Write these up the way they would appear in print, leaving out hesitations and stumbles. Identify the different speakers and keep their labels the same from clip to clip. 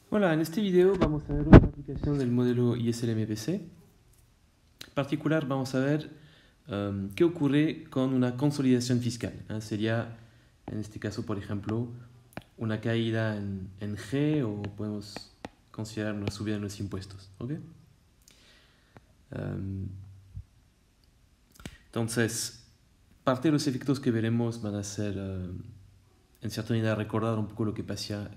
Speaker 1: Hola, en este video vamos a ver una aplicación del modelo ISLM-PC. En particular vamos a ver qué ocurre con una consolidación fiscal. Sería, en este caso, por ejemplo, una caída en G o podemos considerar una subida en los impuestos. ¿Okay? Um, entonces, parte de los efectos que veremos van a ser, en cierta medida, recordar un poco lo que pasaba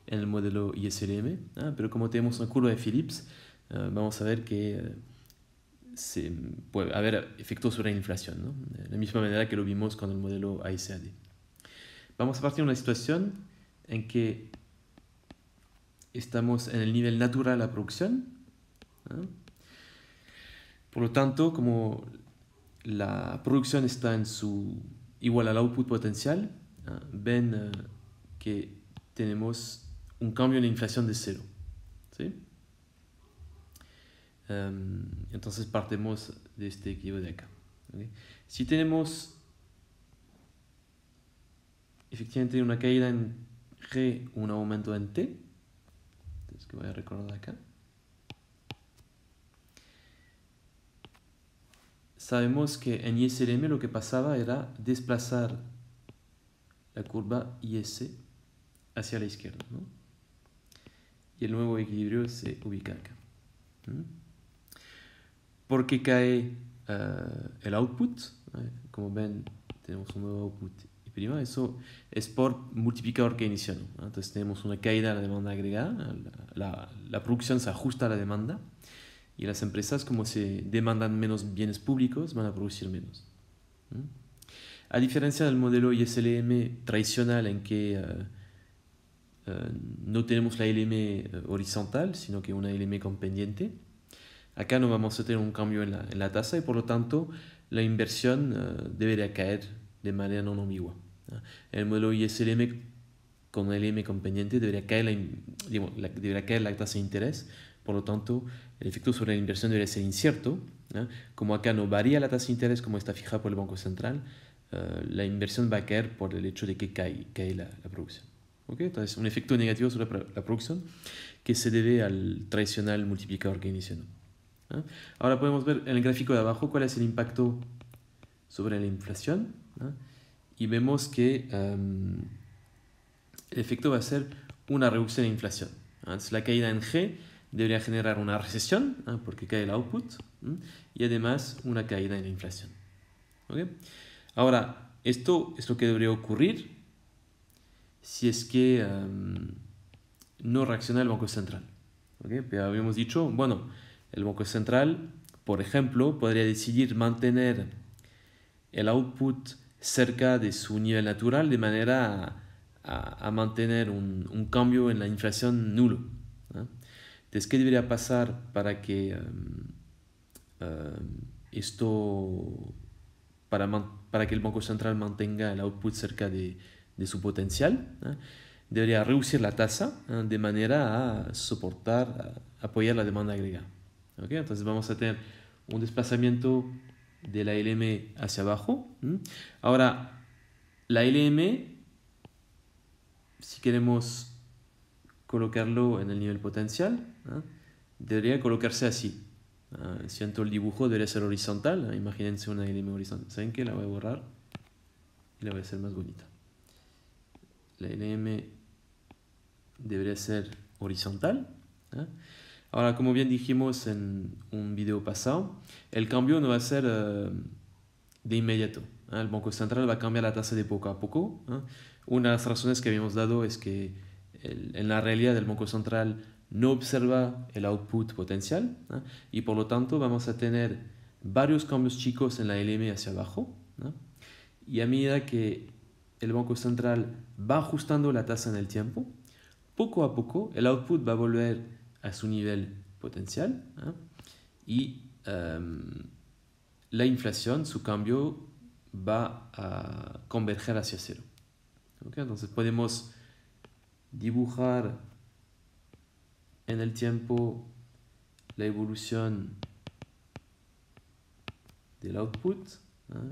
Speaker 1: en el modelo ISLM, pero como tenemos una curva de Phillips, vamos a ver que puede haber efectos sobre la inflación, ¿no? De la misma manera que lo vimos con el modelo ASAD. Vamos a partir de una situación en que estamos en el nivel natural de la producción, ¿no? Por lo tanto, como la producción está en su igual al output potencial, ven que tenemos un cambio en la inflación de cero, ¿sí? Entonces partemos de este equilibrio de acá, ¿okay? Si tenemos efectivamente una caída en G, un aumento en T, entonces que voy a recordar acá, sabemos que en ISLM lo que pasaba era desplazar la curva IS hacia la izquierda, ¿no? Y el nuevo equilibrio se ubica acá. Porque cae el output, como ven tenemos un nuevo output y prima, eso es por multiplicador keynesiano, ¿no? Entonces tenemos una caída de la demanda agregada, la producción se ajusta a la demanda y las empresas, como se demandan menos bienes públicos, van a producir menos. A diferencia del modelo ISLM tradicional en que no tenemos la LM horizontal, sino que una LM con pendiente, acá no vamos a tener un cambio en la tasa y por lo tanto la inversión debería caer de manera no ambigua. En el modelo ISLM con LM con pendiente debería caer la tasa de interés, por lo tanto el efecto sobre la inversión debería ser incierto. Como acá no varía la tasa de interés como está fijada por el Banco Central, la inversión va a caer por el hecho de que cae la producción. ¿Okay? Entonces un efecto negativo sobre la producción que se debe al tradicional multiplicador keynesiano. Ahora podemos ver en el gráfico de abajo cuál es el impacto sobre la inflación, y vemos que el efecto va a ser una reducción de inflación. Entonces la caída en G debería generar una recesión, porque cae el output, y además una caída en la inflación. ¿Okay? Ahora, esto es lo que debería ocurrir si es que no reacciona el Banco Central. ¿Okay? Pero habíamos dicho, bueno, el Banco Central, por ejemplo, podría decidir mantener el output cerca de su nivel natural de manera a mantener un cambio en la inflación nulo, ¿no? Entonces, ¿qué debería pasar para que esto, para que el Banco Central mantenga el output cerca de su potencial? Debería reducir la tasa de manera a soportar, a apoyar la demanda agregada. ¿Okay? Entonces vamos a tener un desplazamiento de la LM hacia abajo. Ahora, la LM, si queremos colocarlo en el nivel potencial, debería colocarse así. Siento el dibujo, debería ser horizontal. Imagínense una LM horizontal. ¿Saben qué? La voy a borrar y la voy a hacer más bonita. La LM debería ser horizontal. Ahora, como bien dijimos en un video pasado, el cambio no va a ser de inmediato. El Banco Central va a cambiar la tasa de poco a poco. Una de las razones que habíamos dado es que en la realidad el Banco Central no observa el output potencial, y por lo tanto vamos a tener varios cambios chicos en la LM hacia abajo, y a medida que el Banco Central va ajustando la tasa en el tiempo, poco a poco el output va a volver a su nivel potencial, y la inflación, su cambio, va a converger hacia cero. ¿Okay? Entonces podemos dibujar en el tiempo la evolución del output.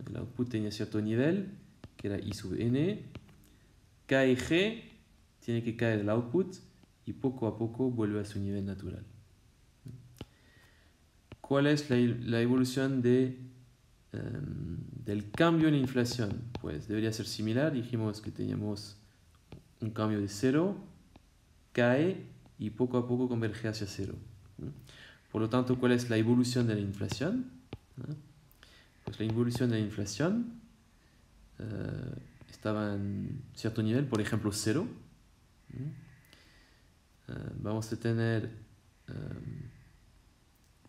Speaker 1: El output tenía cierto nivel, que era I sub n. K y G tiene que caer el output y poco a poco vuelve a su nivel natural. ¿Cuál es la evolución del cambio en inflación? Pues debería ser similar. Dijimos que teníamos un cambio de 0, cae y poco a poco converge hacia 0. Por lo tanto, ¿cuál es la evolución de la inflación? Pues la evolución de la inflación estaba en cierto nivel, por ejemplo 0. Vamos a tener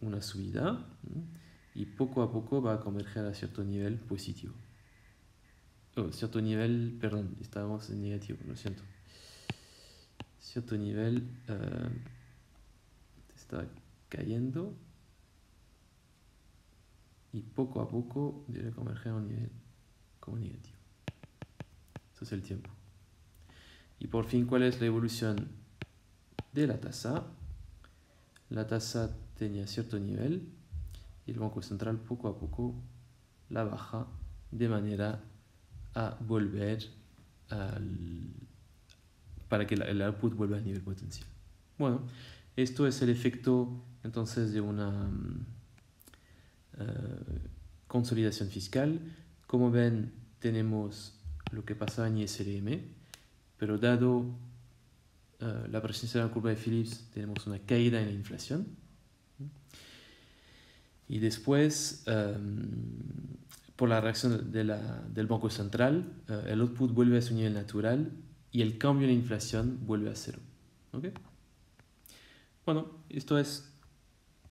Speaker 1: una subida y poco a poco va a converger a cierto nivel positivo. Cierto nivel, perdón, estábamos en negativo, lo siento. Cierto nivel está cayendo y poco a poco debe converger a un nivel como negativo. Eso es el tiempo. Y por fin, ¿cuál es la evolución de la tasa? La tasa tenía cierto nivel y el Banco Central poco a poco la baja de manera a volver para que el output vuelva al nivel potencial. Bueno, esto es el efecto entonces de una consolidación fiscal. Como ven, tenemos lo que pasa en ISLM, pero dado la presencia de la curva de Phillips, tenemos una caída en la inflación. Y después, por la reacción del Banco Central, el output vuelve a su nivel natural y el cambio en la inflación vuelve a 0. ¿Okay? Bueno, esto es